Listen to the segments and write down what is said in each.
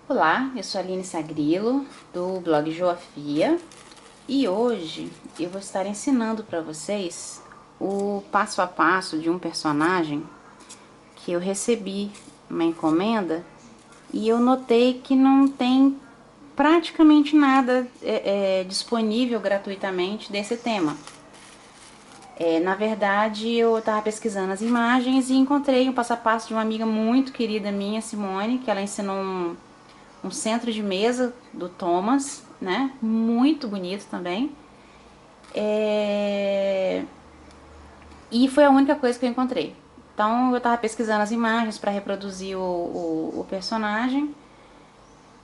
Olá, eu sou a Aline Sagrilo, do blog Joafia, e hoje eu vou estar ensinando para vocês o passo a passo de um personagem que eu recebi uma encomenda e eu notei que não tem praticamente nada disponível gratuitamente desse tema. Na verdade, eu estava pesquisando as imagens e encontrei um passo a passo de uma amiga muito querida minha, Simone, que ela ensinou um centro de mesa do Thomas, né? Muito bonito também. E foi a única coisa que eu encontrei. Então eu tava pesquisando as imagens para reproduzir o personagem.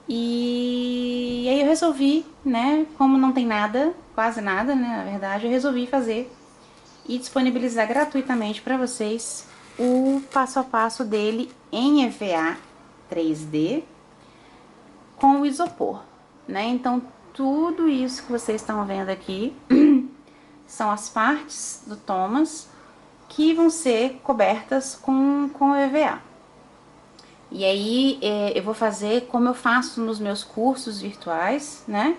E aí eu resolvi, né? Como não tem nada, quase nada, né? Na verdade, eu resolvi fazer e disponibilizar gratuitamente para vocês o passo a passo dele em EVA 3D com o isopor, né? Então, tudo isso que vocês estão vendo aqui são as partes do Thomas que vão ser cobertas com EVA. E aí, eu vou fazer como eu faço nos meus cursos virtuais, né?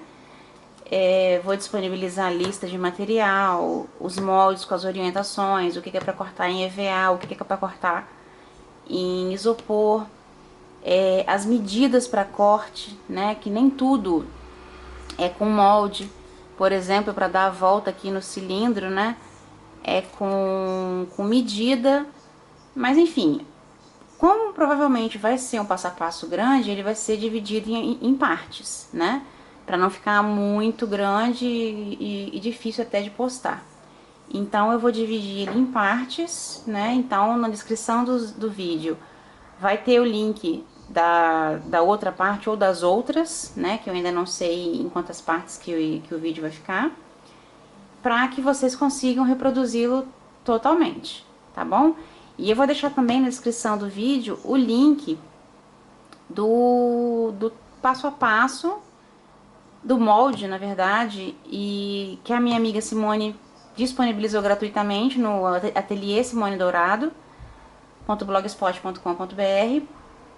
Vou disponibilizar a lista de material, os moldes com as orientações, o que é para cortar em EVA, o que é para cortar em isopor, as medidas para corte, né? Que nem tudo é com molde, por exemplo, para dar a volta aqui no cilindro, né? É com medida, mas enfim, como provavelmente vai ser um passo a passo grande, ele vai ser dividido em partes, né? Para não ficar muito grande e difícil até de postar. Então eu vou dividir ele em partes, né? Então na descrição do vídeo vai ter o link da outra parte ou das outras, né? Que eu ainda não sei em quantas partes que o vídeo vai ficar, para que vocês consigam reproduzi-lo totalmente, tá bom? E eu vou deixar também na descrição do vídeo o link do passo a passo, do molde, na verdade, e que a minha amiga Simone disponibilizou gratuitamente no ateliê Simone Dourado.blogspot.com.br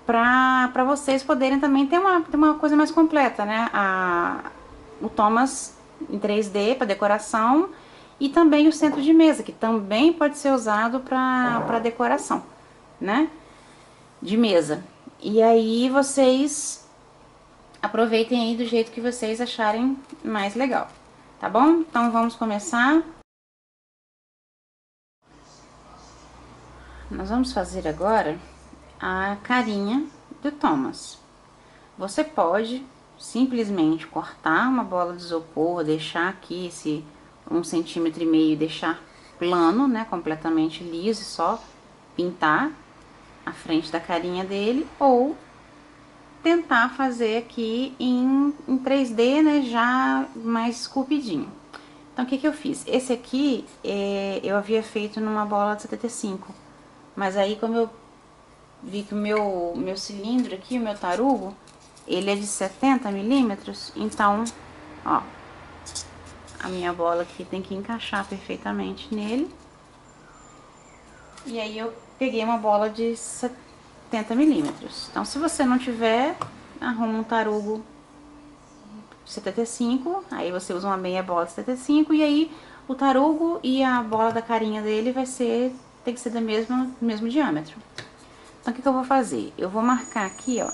para vocês poderem também ter uma coisa mais completa, né? O Thomas em 3D para decoração e também o centro de mesa, que também pode ser usado para decoração, né? De mesa. E aí vocês aproveitem aí do jeito que vocês acharem mais legal, tá bom? Então vamos começar. Nós vamos fazer agora a carinha do Thomas. Você pode simplesmente cortar uma bola de isopor, deixar aqui esse 1,5 cm e deixar plano, né, completamente liso, e só pintar a frente da carinha dele, ou tentar fazer aqui em 3D, né, já mais esculpidinho. Então, o que eu fiz? Esse aqui eu havia feito numa bola de 75, mas aí como eu vi que o meu cilindro aqui, o meu tarugo, ele é de 70 milímetros, então, ó, a minha bola aqui tem que encaixar perfeitamente nele. E aí eu peguei uma bola de 70 milímetros. Então, se você não tiver, arruma um tarugo 75, aí você usa uma meia bola de 75 e aí o tarugo e a bola da carinha dele tem que ser do mesmo diâmetro. Então, o que eu vou fazer? Eu vou marcar aqui, ó,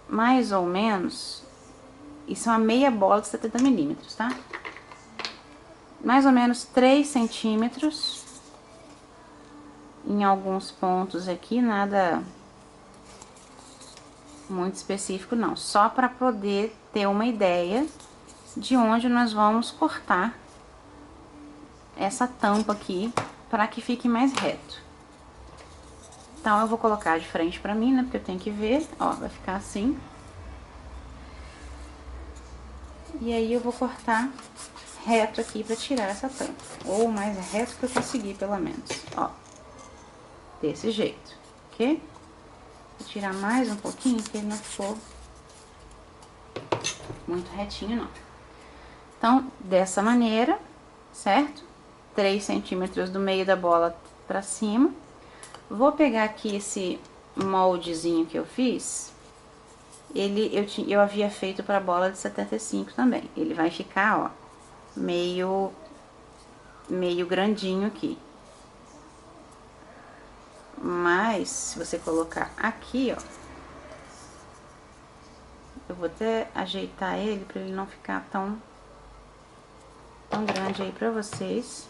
mais ou menos, isso é uma meia bola de 70 milímetros, tá? Mais ou menos 3 centímetros em alguns pontos aqui, nada muito específico não, só para poder ter uma ideia de onde nós vamos cortar essa tampa aqui para que fique mais reto. Então eu vou colocar de frente para mim, né, porque eu tenho que ver, ó, vai ficar assim. E aí eu vou cortar reto aqui para tirar essa tampa, ou o mais reto que eu conseguir, pelo menos, ó, desse jeito, ok? Vou tirar mais um pouquinho, que ele não ficou muito retinho, não. Então, dessa maneira, certo? 3 centímetros do meio da bola pra cima. Vou pegar aqui esse moldezinho que eu fiz eu havia feito pra bola de 75 também. Ele vai ficar, ó, meio grandinho aqui. Mas, se você colocar aqui, ó, eu vou até ajeitar ele pra ele não ficar tão grande aí pra vocês.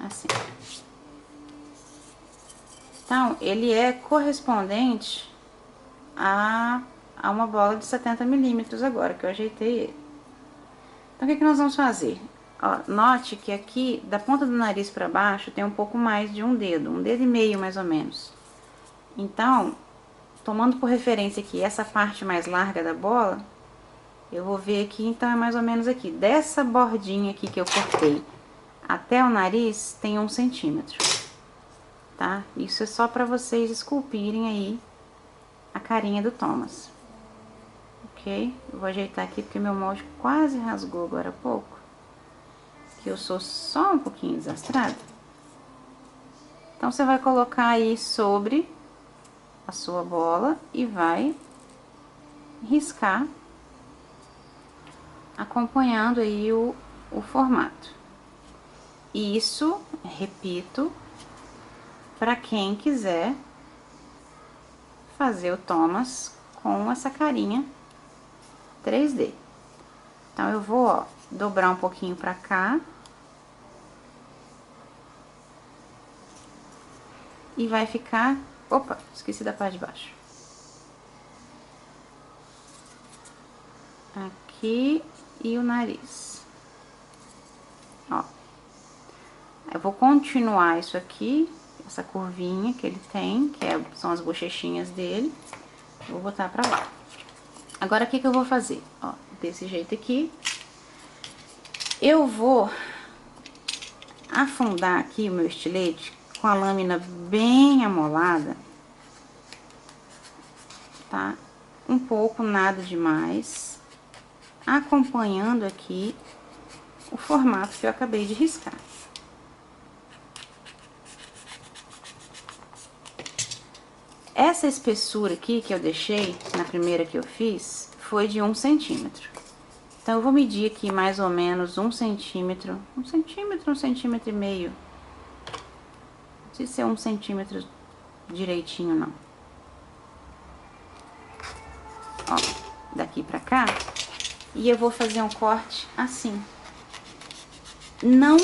Assim. Então, ele é correspondente a uma bola de 70 milímetros agora, que eu ajeitei ele. Então, o que nós vamos fazer? Ó, note que aqui, da ponta do nariz pra baixo, tem um pouco mais de um dedo e meio, mais ou menos. Então, tomando por referência aqui essa parte mais larga da bola, eu vou ver aqui, então, é mais ou menos aqui. Dessa bordinha aqui que eu cortei até o nariz, tem 1 centímetro. Tá? Isso é só pra vocês esculpirem aí a carinha do Thomas. Ok? Eu vou ajeitar aqui porque meu molde quase rasgou agora há pouco. Que eu sou só um pouquinho desastrada. Então, você vai colocar aí sobre a sua bola e vai riscar, acompanhando aí o formato. Isso, repito, para quem quiser fazer o Thomas com essa carinha 3D. Então, eu vou, ó, dobrar um pouquinho pra cá. E vai ficar... Opa, esqueci da parte de baixo. Aqui e o nariz. Ó. Eu vou continuar isso aqui, essa curvinha que ele tem, que são as bochechinhas dele. Vou botar pra lá. Agora, o que eu vou fazer? Ó, desse jeito aqui. Eu vou afundar aqui o meu estilete com a lâmina bem amolada, tá? Um pouco, nada demais, acompanhando aqui o formato que eu acabei de riscar. Essa espessura aqui que eu deixei na primeira que eu fiz foi de 1 centímetro. Então, eu vou medir aqui mais ou menos 1 centímetro, 1 centímetro e meio. Não precisa ser 1 centímetro direitinho, não. Ó, daqui pra cá. E eu vou fazer um corte assim. Não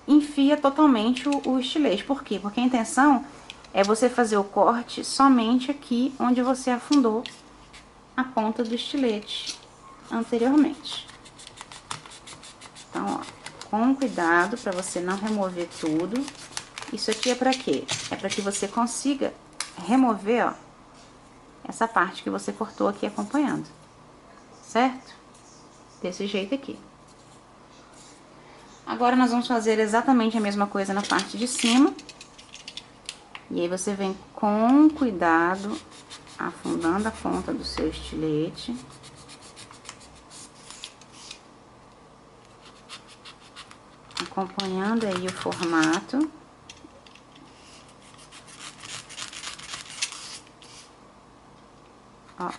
enfia totalmente o estilete. Por quê? Porque a intenção é você fazer o corte somente aqui onde você afundou a ponta do estilete anteriormente. Então, ó, com cuidado para você não remover tudo. Isso aqui é para quê? É para que você consiga remover, ó, essa parte que você cortou aqui acompanhando, certo? Desse jeito aqui. Agora, nós vamos fazer exatamente a mesma coisa na parte de cima. E aí, você vem com cuidado, afundando a ponta do seu estilete. Acompanhando aí o formato. Ó,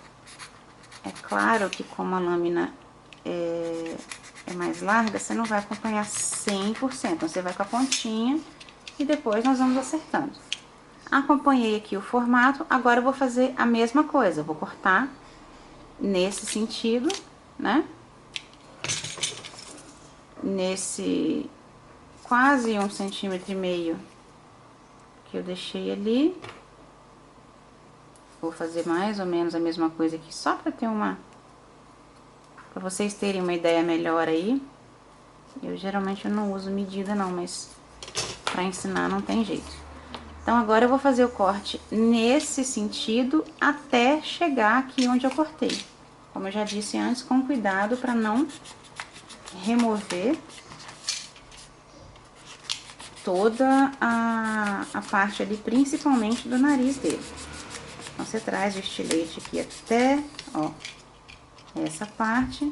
é claro que como a lâmina é mais larga, você não vai acompanhar 100%, você vai com a pontinha e depois nós vamos acertando. Acompanhei aqui o formato, agora eu vou fazer a mesma coisa, eu vou cortar nesse sentido, né? Nesse quase 1,5 centímetros que eu deixei ali. Vou fazer mais ou menos a mesma coisa aqui, só pra ter pra vocês terem uma ideia melhor aí. Eu geralmente não uso medida não, mas pra ensinar não tem jeito. Então, agora eu vou fazer o corte nesse sentido até chegar aqui onde eu cortei. Como eu já disse antes, com cuidado pra não remover toda a parte ali, principalmente do nariz dele. Então, você traz o estilete aqui até, ó, essa parte.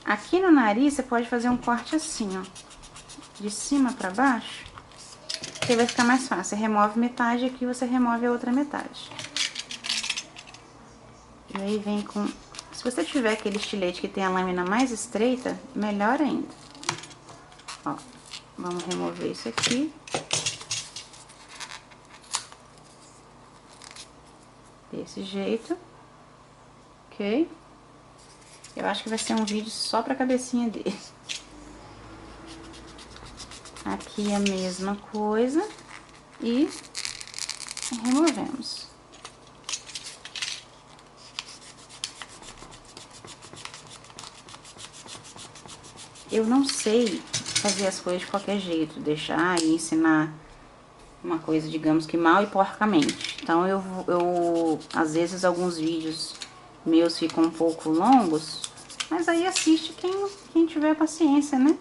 Aqui no nariz, você pode fazer um corte assim, ó, de cima pra baixo. Porque vai ficar mais fácil. Você remove metade aqui, você remove a outra metade. E aí vem com... Se você tiver aquele estilete que tem a lâmina mais estreita, melhor ainda. Ó, vamos remover isso aqui. Desse jeito. Ok? Eu acho que vai ser um vídeo só pra cabecinha dele. Aqui a mesma coisa. E removemos. Eu não sei fazer as coisas de qualquer jeito, deixar e ensinar uma coisa, digamos que mal e porcamente. Então eu às vezes alguns vídeos meus ficam um pouco longos, mas aí assiste quem tiver paciência, né?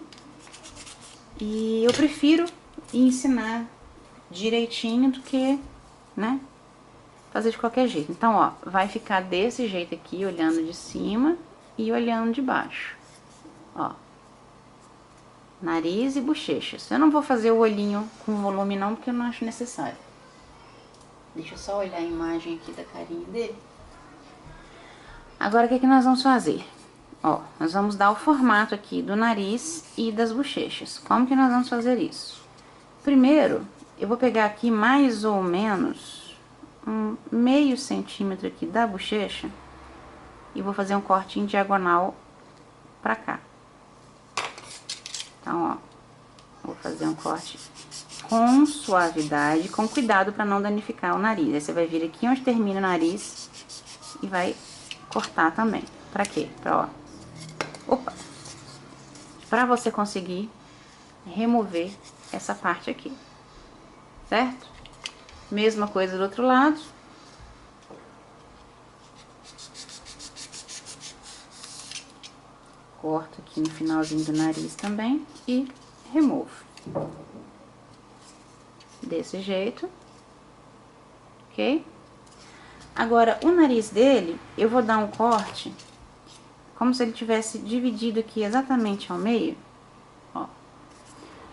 E eu prefiro ensinar direitinho do que, né, fazer de qualquer jeito. Então, ó, vai ficar desse jeito aqui, olhando de cima e olhando de baixo. Ó, nariz e bochechas. Eu não vou fazer o olhinho com volume não, porque eu não acho necessário. Deixa eu só olhar a imagem aqui da carinha dele. Agora, o que que nós vamos fazer? Ó, nós vamos dar o formato aqui do nariz e das bochechas. Como que nós vamos fazer isso? Primeiro, eu vou pegar aqui mais ou menos um meio centímetro aqui da bochecha e vou fazer um corte em diagonal pra cá. Então, ó, vou fazer um corte com suavidade, com cuidado para não danificar o nariz. Aí você vai vir aqui onde termina o nariz e vai cortar também. Pra quê? Pra você conseguir remover essa parte aqui, certo? Mesma coisa do outro lado. Corto aqui no finalzinho do nariz também e removo. Desse jeito, ok? Agora, o nariz dele, eu vou dar um corte, como se ele tivesse dividido aqui exatamente ao meio, ó.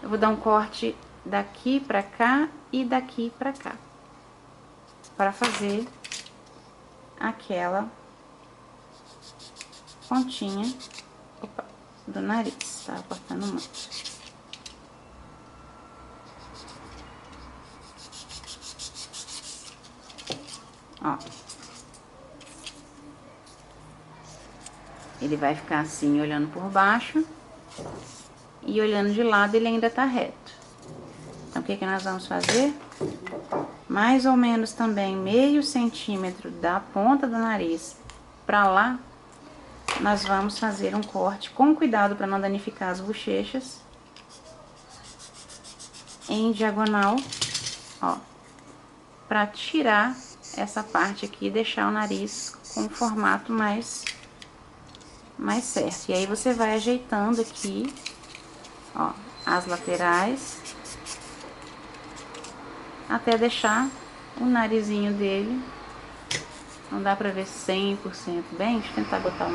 Eu vou dar um corte daqui pra cá e daqui pra cá, para fazer aquela pontinha, opa, do nariz. Tava cortando muito. Ó. Ele vai ficar assim, olhando por baixo. E olhando de lado, ele ainda tá reto. Então, o que que nós vamos fazer? Mais ou menos também meio centímetro da ponta do nariz pra lá, nós vamos fazer um corte com cuidado para não danificar as bochechas. Em diagonal, ó. Pra tirar essa parte aqui e deixar o nariz com um formato mais certo. E aí você vai ajeitando aqui, ó, as laterais, até deixar o narizinho dele, não dá pra ver 100% bem. Deixa eu tentar botar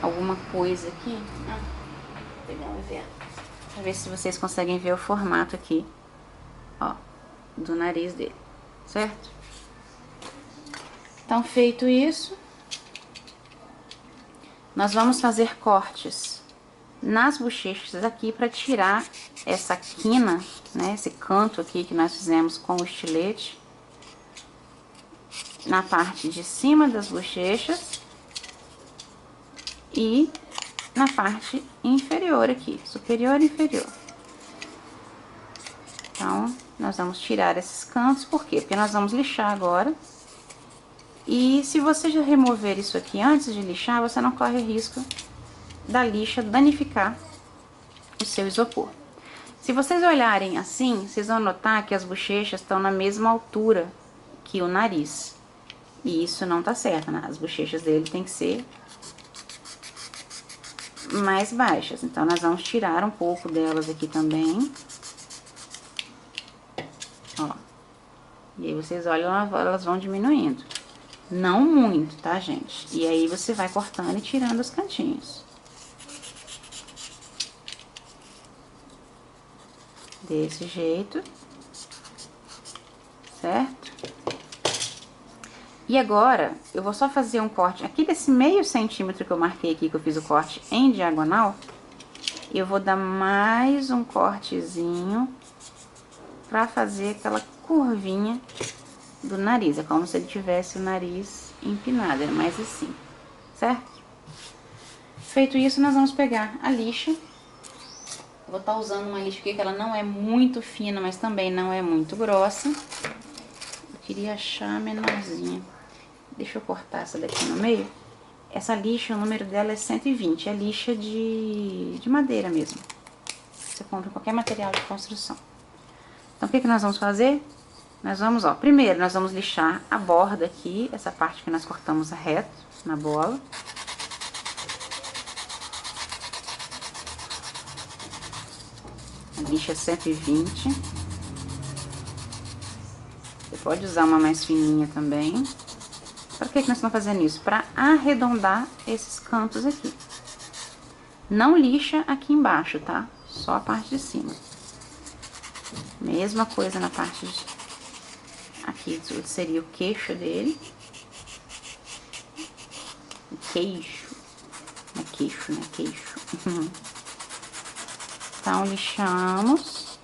alguma coisa aqui. Vou pegar um EVA, pra ver se vocês conseguem ver o formato aqui, ó, do nariz dele, certo? Então, feito isso, nós vamos fazer cortes nas bochechas aqui para tirar essa quina, né, esse canto aqui que nós fizemos com o estilete, na parte de cima das bochechas e na parte inferior aqui, superior e inferior. Então, nós vamos tirar esses cantos, por quê? Porque nós vamos lixar agora. E se você já remover isso aqui antes de lixar, você não corre risco da lixa danificar o seu isopor. Se vocês olharem assim, vocês vão notar que as bochechas estão na mesma altura que o nariz. E isso não tá certo, né? As bochechas dele tem que ser mais baixas. Então, nós vamos tirar um pouco delas aqui também. Ó. E aí, vocês olham, elas vão diminuindo. Não muito, tá, gente? E aí, você vai cortando e tirando os cantinhos. Desse jeito. Certo? E agora, eu vou só fazer um corte aqui desse meio centímetro que eu marquei aqui, que eu fiz o corte em diagonal. Eu vou dar mais um cortezinho pra fazer aquela curvinha do nariz. É como se ele tivesse o nariz empinado, é mais assim, certo? Feito isso, nós vamos pegar a lixa. Eu vou estar usando uma lixa aqui que ela não é muito fina, mas também não é muito grossa. Eu queria achar a menorzinha. Deixa eu cortar essa daqui no meio. Essa lixa, o número dela é 120, é lixa de madeira mesmo. Você compra em qualquer material de construção. Então, o que nós vamos fazer? Nós vamos, ó, primeiro nós vamos lixar a borda aqui, essa parte que nós cortamos reto na bola. A lixa 120. Você pode usar uma mais fininha também. Para que nós estamos fazendo isso? Para arredondar esses cantos aqui. Não lixa aqui embaixo, tá? Só a parte de cima. Mesma coisa na parte de... Aqui seria o queixo dele. O queixo. Não é queixo, né? Queixo. Então, lixamos.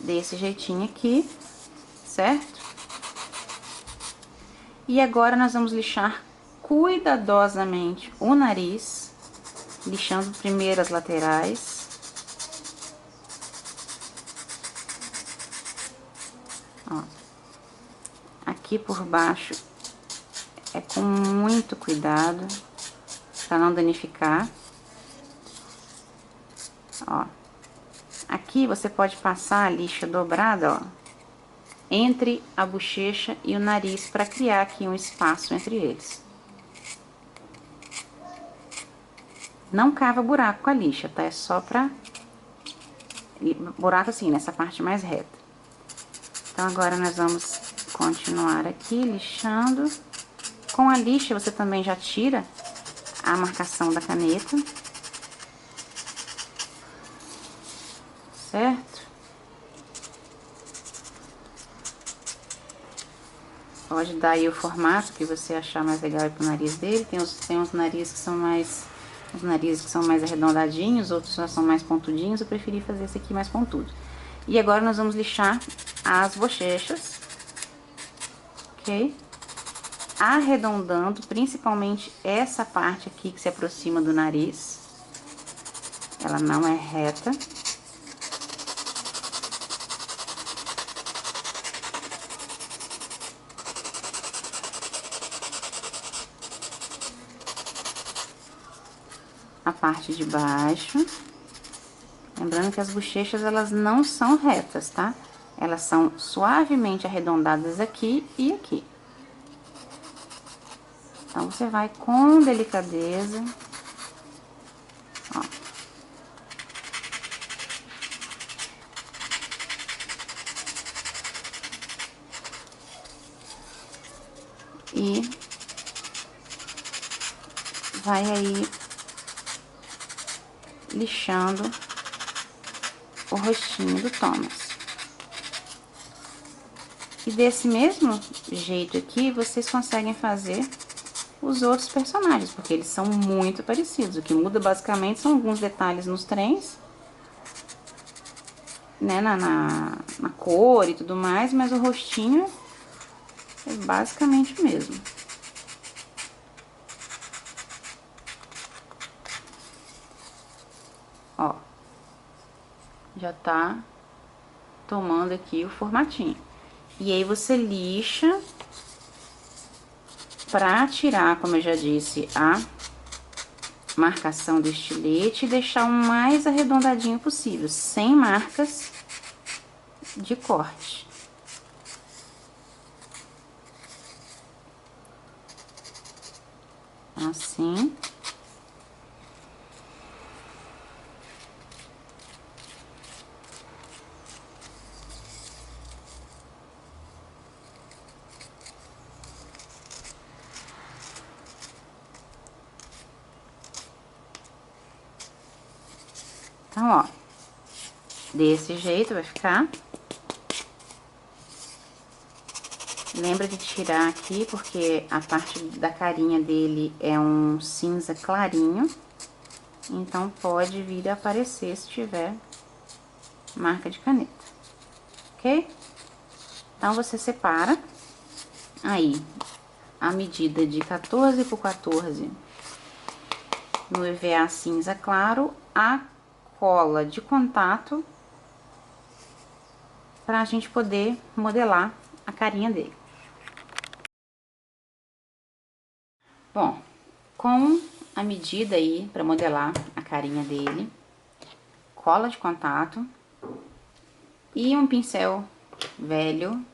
Desse jeitinho aqui. Certo? E agora nós vamos lixar cuidadosamente o nariz, lixando primeiro as laterais. Ó. Aqui por baixo é com muito cuidado para não danificar. Ó. Aqui você pode passar a lixa dobrada, ó, entre a bochecha e o nariz para criar aqui um espaço entre eles. Não cava buraco com a lixa, tá? É só pra... buraco assim, nessa parte mais reta. Então, agora nós vamos continuar aqui lixando. Com a lixa, você também já tira a marcação da caneta. Certo? Pode dar aí o formato que você achar mais legal pro nariz dele. Tem uns narizes que são mais... Os narizes que são mais arredondadinhos, outros já são mais pontudinhos. Eu preferi fazer esse aqui mais pontudo. E agora nós vamos lixar as bochechas. Ok? Arredondando, principalmente essa parte aqui que se aproxima do nariz. Ela não é reta. A parte de baixo. Lembrando que as bochechas, elas não são retas, tá? Elas são suavemente arredondadas aqui e aqui. Então, você vai com delicadeza. Ó. E vai aí lixando o rostinho do Thomas. E desse mesmo jeito aqui, vocês conseguem fazer os outros personagens, porque eles são muito parecidos. O que muda basicamente são alguns detalhes nos trens, né, na cor e tudo mais, mas o rostinho é basicamente o mesmo. Ó, já tá tomando aqui o formatinho. E aí você lixa pra tirar, como eu já disse, a marcação do estilete e deixar o mais arredondadinho possível, sem marcas de corte. Assim. Então, ó, Desse jeito vai ficar. Lembra de tirar aqui, porque a parte da carinha dele é um cinza clarinho. Então, pode vir a aparecer se tiver marca de caneta, ok? Então, você separa aí a medida de 14 por 14 no EVA cinza claro, a cola de contato, pra gente poder modelar a carinha dele. Bom, com a medida aí para modelar a carinha dele, cola de contato e um pincel velho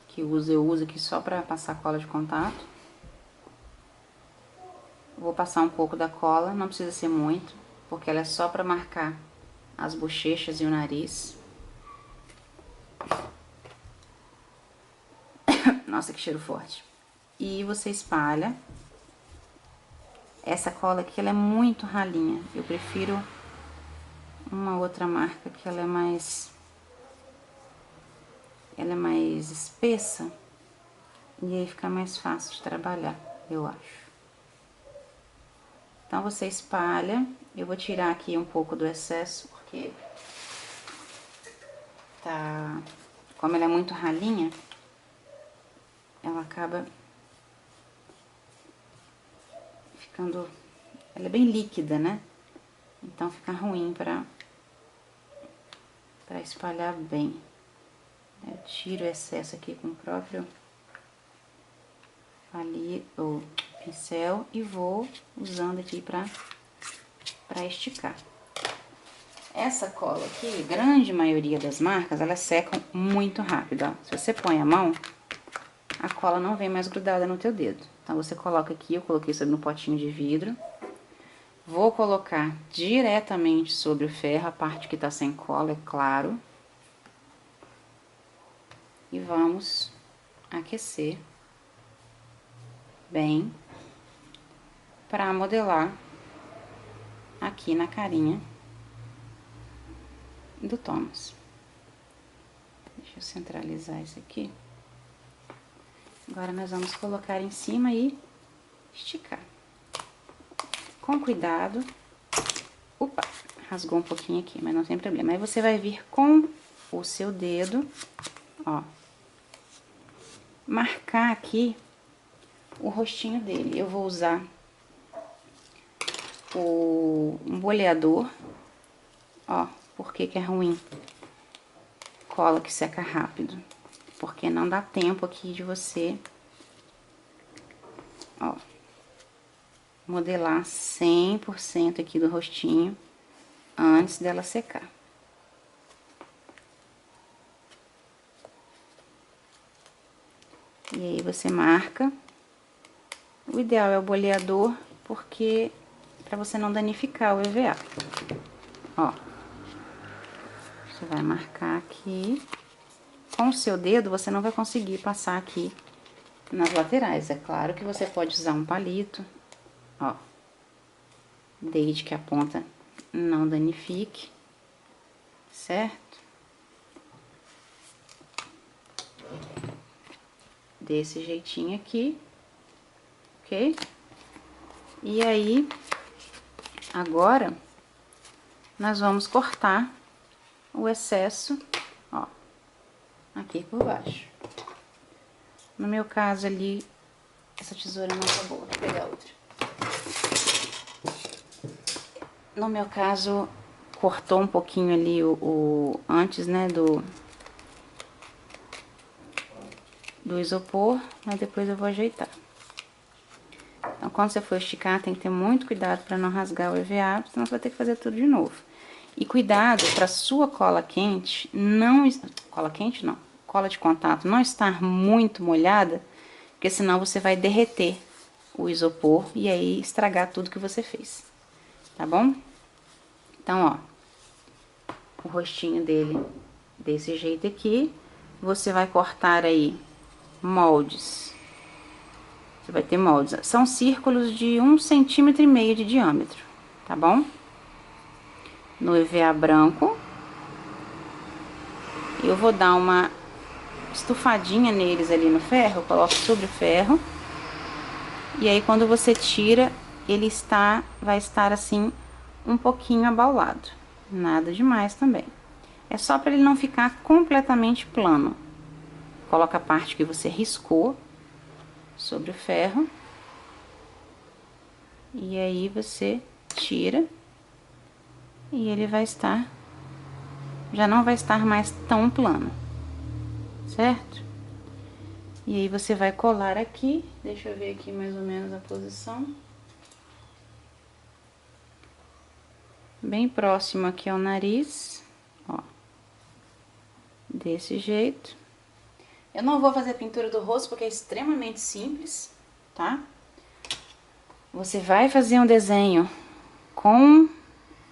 que eu uso aqui só para passar cola de contato. Vou passar um pouco da cola, não precisa ser muito, porque ela é só para marcar as bochechas e o nariz. Nossa, que cheiro forte. E você espalha. Essa cola aqui, ela é muito ralinha. Eu prefiro uma outra marca que ela é mais espessa. E aí fica mais fácil de trabalhar, eu acho. Então, você espalha. Eu vou tirar aqui um pouco do excesso, porque como ela é muito ralinha, ela acaba ficando... Ela é bem líquida, né? Então, fica ruim pra espalhar bem. Eu tiro o excesso aqui com o próprio o pincel e vou usando aqui pra esticar. Essa cola aqui, grande maioria das marcas, elas secam muito rápido, ó. Se você põe a mão, a cola não vem mais grudada no teu dedo. Então, você coloca aqui, eu coloquei sobre um potinho de vidro. Vou colocar diretamente sobre o ferro, a parte que tá sem cola, é claro. E vamos aquecer bem para modelar aqui na carinha do Thomas. Deixa eu centralizar isso aqui. Agora, nós vamos colocar em cima e esticar. Com cuidado. Opa, rasgou um pouquinho aqui, mas não tem problema. Aí, você vai vir com o seu dedo, ó, marcar aqui o rostinho dele. Eu vou usar um boleador, ó, por que que é ruim? Cola que seca rápido, porque não dá tempo aqui de você, ó, modelar 100% aqui do rostinho antes dela secar. E aí, você marca. O ideal é o boleador, porque pra você não danificar o EVA. Ó. Você vai marcar aqui. Com o seu dedo, você não vai conseguir passar aqui nas laterais. É claro que você pode usar um palito, ó. Desde que a ponta não danifique, certo? Desse jeitinho aqui, ok? E aí, agora, nós vamos cortar o excesso, ó, aqui por baixo. No meu caso ali, essa tesoura não tá boa, vou pegar outra. No meu caso, cortou um pouquinho ali antes, né, do isopor, mas depois eu vou ajeitar. Então, quando você for esticar, tem que ter muito cuidado para não rasgar o EVA, senão você vai ter que fazer tudo de novo. E cuidado para sua cola quente não... Cola quente não, cola de contato não estar muito molhada, porque senão você vai derreter o isopor e aí estragar tudo que você fez, tá bom? Então, ó, o rostinho dele desse jeito aqui, você vai cortar aí moldes. Você vai ter moldes, são círculos de 1,5 cm de diâmetro, tá bom? No EVA branco, eu vou dar uma estufadinha neles ali no ferro, eu coloco sobre o ferro. E aí quando você tira, ele vai estar assim um pouquinho abaulado. Nada demais também. É só para ele não ficar completamente plano. Coloca a parte que você riscou sobre o ferro. E aí você tira. E ele vai estar, já não vai estar mais tão plano, certo? E aí você vai colar aqui, deixa eu ver aqui mais ou menos a posição. Bem próximo aqui ao nariz, ó. Desse jeito. Eu não vou fazer a pintura do rosto porque é extremamente simples, tá? Você vai fazer um desenho com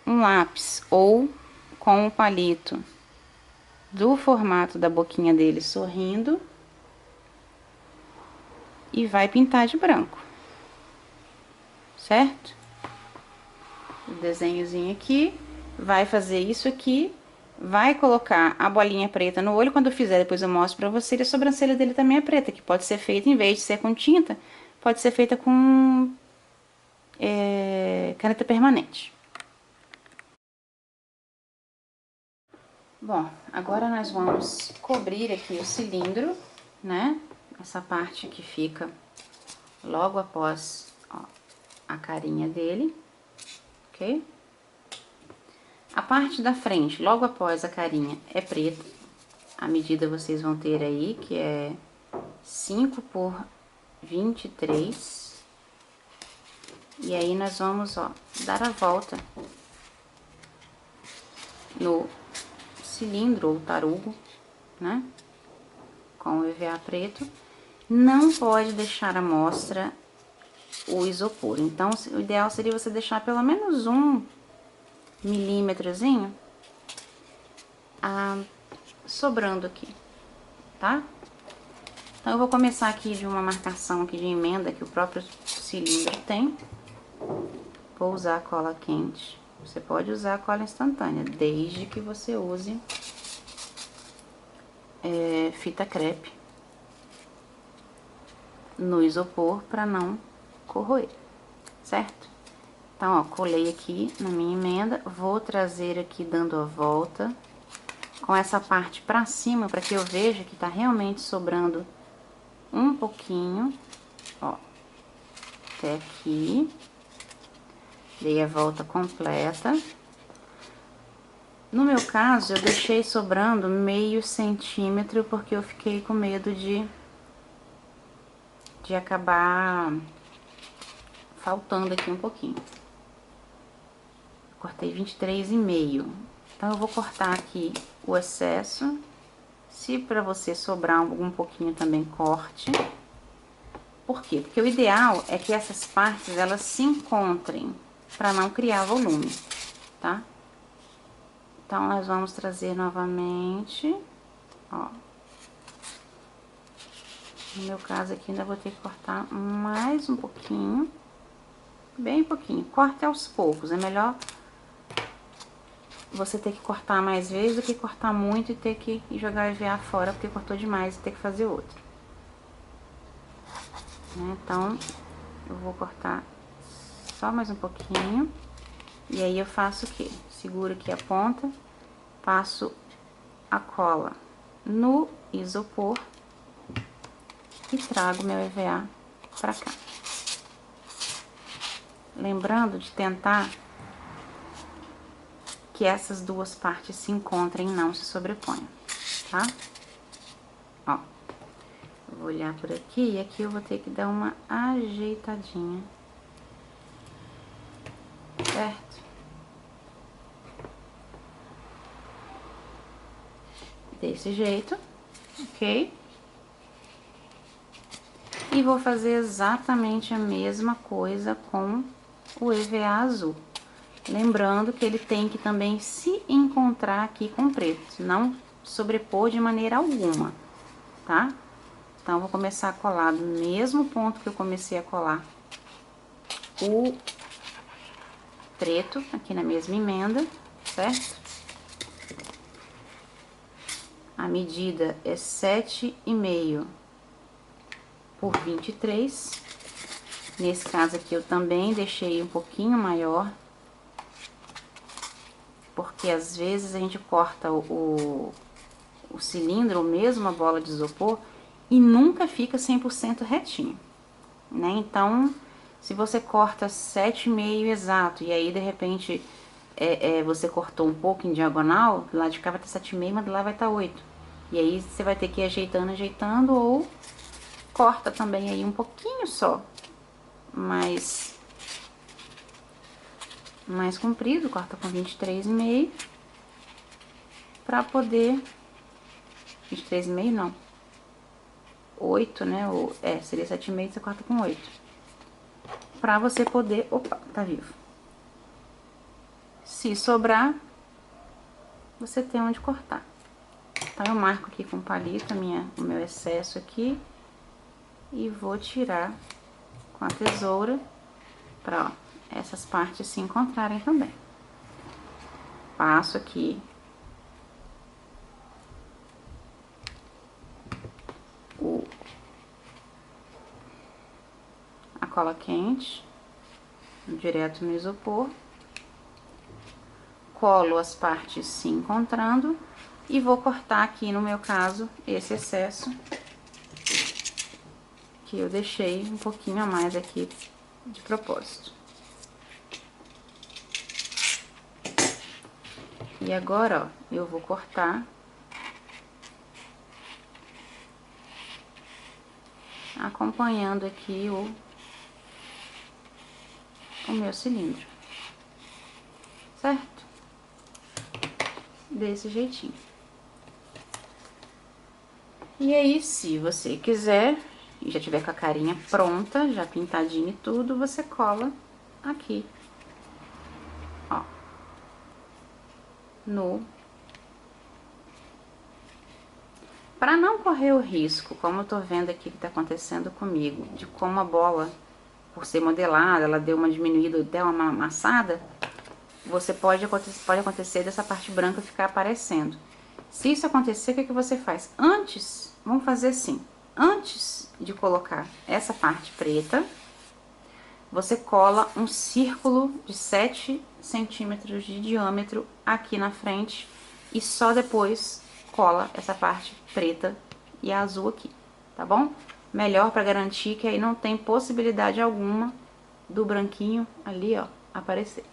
um lápis ou com o palito do formato da boquinha dele sorrindo e vai pintar de branco, certo? O desenhozinho aqui, vai fazer isso aqui, vai colocar a bolinha preta no olho. Quando eu fizer, depois eu mostro pra você. E a sobrancelha dele também é preta, que pode ser feita, em vez de ser com tinta, pode ser feita com caneta permanente. Bom, agora nós vamos cobrir aqui o cilindro, né? Essa parte que fica logo após, ó, a carinha dele, ok? A parte da frente, logo após a carinha, é preta. A medida vocês vão ter aí, que é 5 por 23. E aí nós vamos, ó, dar a volta no cilindro ou tarugo, né? Com o EVA preto. Não pode deixar à mostra o isopor. Então, o ideal seria você deixar pelo menos 1 milímetrozinho sobrando aqui, tá? Então, eu vou começar aqui de uma marcação aqui de emenda que o próprio cilindro tem. Vou usar a cola quente. Você pode usar a cola instantânea, desde que você use fita crepe no isopor para não corroer, certo? Então, ó, colei aqui na minha emenda, vou trazer aqui dando a volta com essa parte pra cima, para que eu veja que tá realmente sobrando um pouquinho, ó, até aqui. Dei a volta completa. No meu caso, eu deixei sobrando meio centímetro, porque eu fiquei com medo de acabar faltando aqui um pouquinho. Cortei 23,5. Então, eu vou cortar aqui o excesso. Se pra você sobrar algum pouquinho também, corte. Por quê? Porque o ideal é que essas partes, elas se encontrem, pra não criar volume, tá? Então, nós vamos trazer novamente, ó. No meu caso aqui, ainda vou ter que cortar mais um pouquinho. Bem pouquinho. Corte aos poucos. É melhor você ter que cortar mais vezes do que cortar muito e ter que jogar o EVA fora porque cortou demais e ter que fazer outro. Então, eu vou cortar só mais um pouquinho. E aí, eu faço o quê? Seguro aqui a ponta, passo a cola no isopor e trago meu EVA pra cá. Lembrando de tentar que essas duas partes se encontrem e não se sobreponham, tá? Ó, eu vou olhar por aqui e aqui eu vou ter que dar uma ajeitadinha, certo? Desse jeito, ok? E vou fazer exatamente a mesma coisa com o EVA azul. Lembrando que ele tem que também se encontrar aqui com o preto, não sobrepor de maneira alguma, tá? Então, eu vou começar a colar do mesmo ponto que eu comecei a colar o preto, aqui na mesma emenda, certo? A medida é 7,5 por 23. Nesse caso aqui eu também deixei um pouquinho maior, porque às vezes a gente corta o cilindro, ou mesmo a bola de isopor, e nunca fica 100% retinho, né? Então, se você corta 7,5 exato, e aí de repente você cortou um pouco em diagonal, lá de cá vai estar 7,5, mas lá vai estar 8. E aí você vai ter que ir ajeitando, ajeitando, ou corta também aí um pouquinho só, mais comprido, corta com 23,5, pra poder... 23,5 não, 8, né? Ou, seria 7,5, você corta com 8. Pra você poder... Opa, tá vivo. Se sobrar, você tem onde cortar. Então, eu marco aqui com palito o meu excesso aqui. E vou tirar com a tesoura pra, ó, essas partes se encontrarem também. Passo aqui a cola quente direto no isopor, colo as partes se encontrando e vou cortar aqui, no meu caso, esse excesso que eu deixei um pouquinho a mais aqui de propósito. E agora, ó, eu vou cortar acompanhando aqui o meu cilindro, certo? Desse jeitinho. E aí, se você quiser, e já tiver com a carinha pronta, já pintadinha e tudo, você cola aqui, ó, Pra não correr o risco, como eu tô vendo aqui que tá acontecendo comigo, de como a bola, por ser modelada, ela deu uma diminuída, deu uma amassada, pode acontecer dessa parte branca ficar aparecendo. Se isso acontecer, o que você faz? Antes, vamos fazer assim, antes de colocar essa parte preta, você cola um círculo de 7 centímetros de diâmetro aqui na frente e só depois cola essa parte preta e azul aqui, tá bom? Melhor para garantir que aí não tem possibilidade alguma do branquinho ali, ó, aparecer.